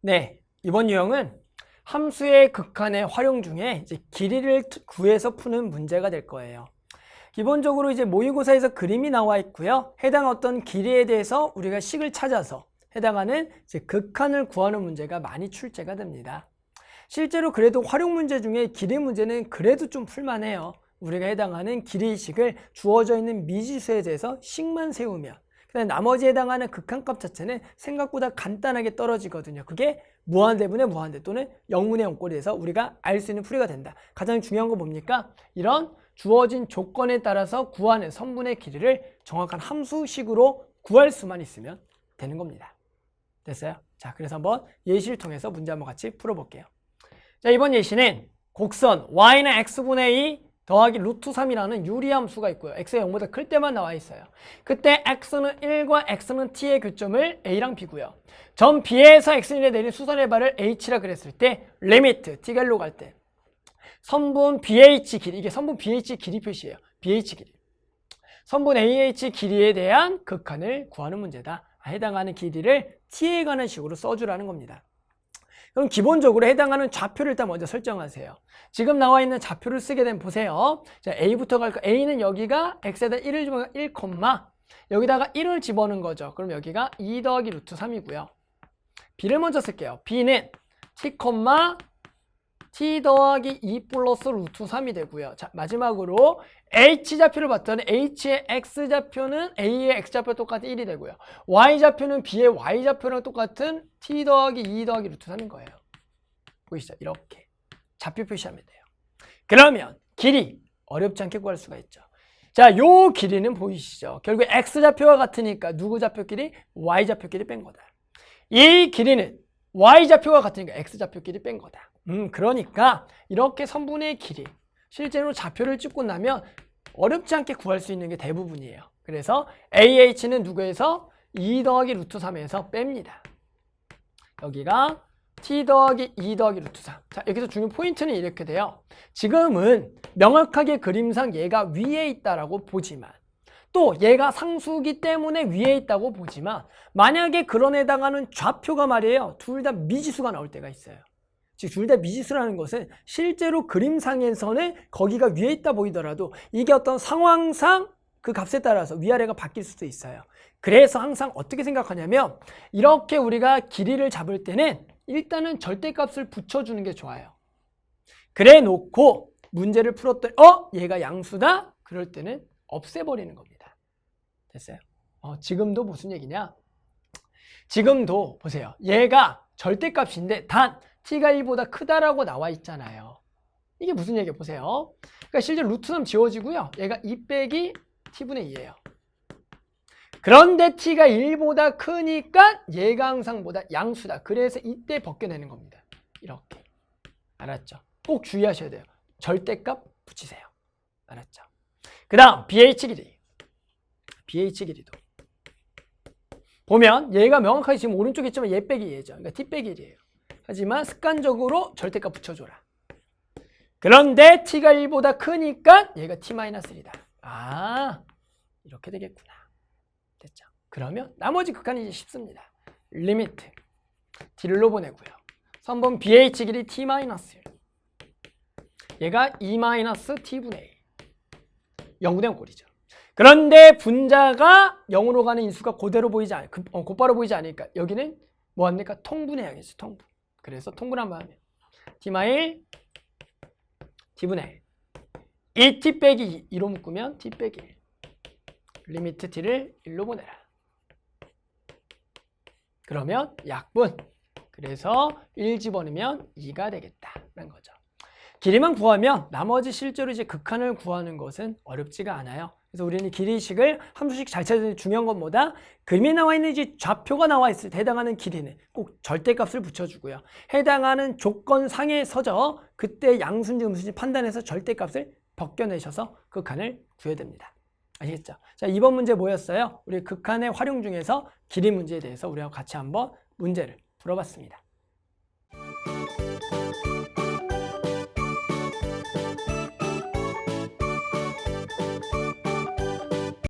네, 이번 유형은 함수의 극한의 활용 중에 이제 길이를 구해서 푸는 문제가 될 거예요. 기본적으로 이제 모의고사에서 그림이 나와 있고요. 해당 어떤 길이에 대해서 우리가 식을 찾아서 해당하는 이제 극한을 구하는 문제가 많이 출제가 됩니다. 실제로 그래도 활용 문제 중에 길이 문제는 그래도 좀 풀만해요. 우리가 해당하는 길이식을 주어져 있는 미지수에 대해서 식만 세우면 그다음에 나머지 해당하는 극한값 자체는 생각보다 간단하게 떨어지거든요. 그게 무한대분의 무한대 또는 0분의 0꼴이 돼서 우리가 알 수 있는 풀이가 된다. 가장 중요한 거 뭡니까? 이런 주어진 조건에 따라서 구하는 선분의 길이를 정확한 함수식으로 구할 수만 있으면 되는 겁니다. 됐어요? 자, 그래서 한번 예시를 통해서 문제 한번 같이 풀어볼게요. 자, 이번 예시는 곡선 y는 x분의 2 더하기 루트 3이라는 유리함수가 있고요. x가 0보다 클 때만 나와 있어요. 그때 x는 1과 x는 t의 교점을 a랑 b고요. 점 b에서 x인에 내린 수선의 발을 h라 그랬을 때 리미트 t가 1로 갈 때 선분 bh 길이, 이게 선분 bh 길이 표시예요. bh 길이. 선분 AH 길이에 대한 극한을 구하는 문제다. 해당하는 길이를 t에 관한 식으로 써주라는 겁니다. 그럼 기본적으로 해당하는 좌표를 일단 먼저 설정하세요. 지금 나와 있는 좌표를 쓰게 되면 보세요. 자, A부터 갈까? A는 여기가 x에다 1을 집어넣으면 1, 여기다가 1을 집어넣은 거죠. 그럼 여기가 2 더하기 루트 3이고요. B를 먼저 쓸게요. B는 t 더하기 2 플러스 루트 3이 되고요. 자, 마지막으로 H좌표를 봤더니 H의 X좌표는 A의 X좌표 똑같은 1이 되고요. Y좌표는 B의 Y좌표랑 똑같은 t 더하기 2 더하기 루트 3인 거예요. 보이시죠? 이렇게 좌표 표시하면 돼요. 그러면 길이 어렵지 않게 구할 수가 있죠. 자, 요 길이는 보이시죠? 결국 X좌표가 같으니까 누구 좌표끼리? Y좌표끼리 뺀 거다. 이 길이는 Y좌표가 같으니까 X좌표끼리 뺀 거다. 그러니까 이렇게 선분의 길이 실제로 좌표를 찍고 나면 어렵지 않게 구할 수 있는 게 대부분이에요. 그래서 AH는 누구에서? 2 더하기 루트 3에서 뺍니다. 여기가 t 더하기 2 더하기 루트 3. 자, 여기서 중요한 포인트는 이렇게 돼요. 지금은 명확하게 그림상 얘가 위에 있다라고 보지만 또 얘가 상수기 때문에 위에 있다고 보지만 만약에 그런 해당하는 좌표가 말이에요. 둘 다 미지수가 나올 때가 있어요. 즉 둘 다 미지수라는 것은 실제로 그림상에서는 거기가 위에 있다 보이더라도 이게 어떤 상황상 그 값에 따라서 위아래가 바뀔 수도 있어요. 그래서 항상 어떻게 생각하냐면 이렇게 우리가 길이를 잡을 때는 일단은 절대값을 붙여주는 게 좋아요. 그래 놓고 문제를 풀었더니 얘가 양수다? 그럴 때는 없애버리는 겁니다. 됐어요? 지금도 무슨 얘기냐? 지금도 보세요. 얘가 절대값인데 단 t가 1보다 크다라고 나와 있잖아요. 이게 무슨 얘기예요? 보세요. 그러니까 실제로 루트 3 지워지고요. 얘가 2 빼기 t분의 2예요. 그런데 t가 1보다 크니까 얘가 항상보다 양수다. 그래서 이때 벗겨내는 겁니다. 이렇게. 알았죠? 꼭 주의하셔야 돼요. 절대값 붙이세요. 알았죠? 그 다음 BH 길이. BH 길이도. 보면 얘가 명확하게 지금 오른쪽에 있지만 얘 빼기 얘죠. 그러니까 t 빼기 1이에요. 하지만 습관적으로 절대값 붙여줘라. 그런데 t가 1보다 크니까 얘가 t-1이다. 아, 이렇게 되겠구나. 됐죠? 그러면 나머지 극한이 이제 쉽습니다. 리미트 t를 보내고요. 선분 bh 길이 t-1. 얘가 2-t분의 1. 0분의 0꼴이죠. 그런데 분자가 0으로 가는 인수가 그대로 보이지 곧바로 보이지 않으니까 여기는 뭐합니까? 통분해야겠죠. 통분. 그래서 통분한번 하면 t-1 t분의 1. 2t 빼기 2로 묶으면 t 빼기 1. 리미트 t를 1로 보내라. 그러면 약분. 그래서 1 집어넣으면 2가 되겠다라는 거죠. 길이만 구하면 나머지 실제로 이제 극한을 구하는 것은 어렵지가 않아요. 그래서 우리는 길이식을 함수식 잘 찾는 중요한 건 뭐다? 그림에 나와 있는 이제 좌표가 나와 있을 때 해당하는 길이는 꼭 절대값을 붙여주고요. 해당하는 조건상에서죠. 그때 양수인지 음수인지 판단해서 절대값을 벗겨내셔서 극한을 구해야 됩니다. 아시겠죠? 자, 이번 문제 뭐였어요? 우리 극한의 활용 중에서 길이 문제에 대해서 우리가 같이 한번 문제를 풀어봤습니다.